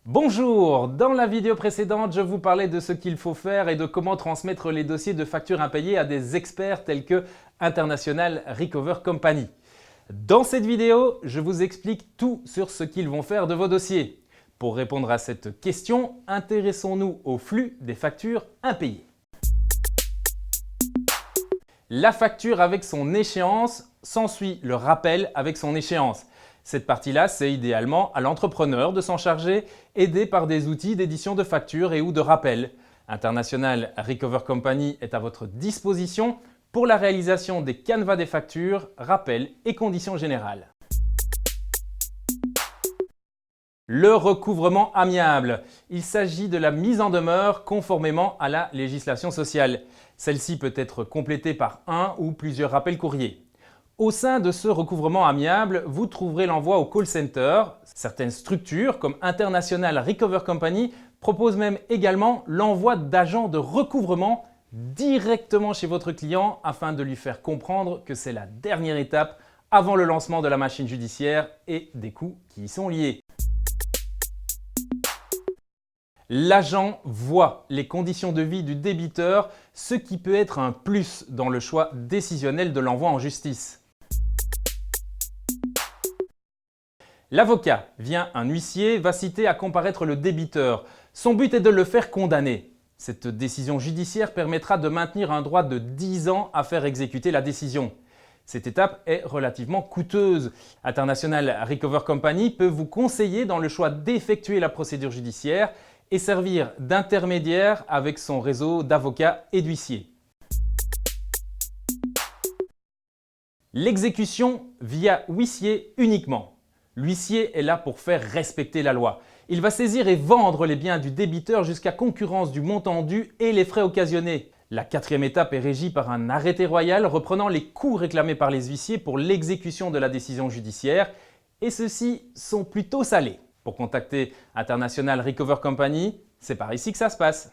Bonjour! Dans la vidéo précédente, je vous parlais de ce qu'il faut faire et de comment transmettre les dossiers de factures impayées à des experts tels que International Recover Company. Dans cette vidéo, je vous explique tout sur ce qu'ils vont faire de vos dossiers. Pour répondre à cette question, intéressons-nous au flux des factures impayées. La facture avec son échéance, s'ensuit le rappel avec son échéance. Cette partie-là, c'est idéalement à l'entrepreneur de s'en charger, aidé par des outils d'édition de factures et ou de rappel. International Recover Company est à votre disposition pour la réalisation des canevas des factures, rappels et conditions générales. Le recouvrement amiable. Il s'agit de la mise en demeure conformément à la législation sociale. Celle-ci peut être complétée par un ou plusieurs rappels courriers. Au sein de ce recouvrement amiable, vous trouverez l'envoi au call center. Certaines structures, comme International Recover Company, proposent même également l'envoi d'agents de recouvrement directement chez votre client afin de lui faire comprendre que c'est la dernière étape avant le lancement de la machine judiciaire et des coûts qui y sont liés. L'agent voit les conditions de vie du débiteur, ce qui peut être un plus dans le choix décisionnel de l'envoi en justice. L'avocat via un huissier va citer à comparaître le débiteur. Son but est de le faire condamner. Cette décision judiciaire permettra de maintenir un droit de 10 ans à faire exécuter la décision. Cette étape est relativement coûteuse. International Recover Company peut vous conseiller dans le choix d'effectuer la procédure judiciaire et servir d'intermédiaire avec son réseau d'avocats et d'huissiers. L'exécution via huissier uniquement. L'huissier est là pour faire respecter la loi. Il va saisir et vendre les biens du débiteur jusqu'à concurrence du montant dû et les frais occasionnés. La quatrième étape est régie par un arrêté royal reprenant les coûts réclamés par les huissiers pour l'exécution de la décision judiciaire et ceux-ci sont plutôt salés. Pour contacter International Recover Company, c'est par ici que ça se passe.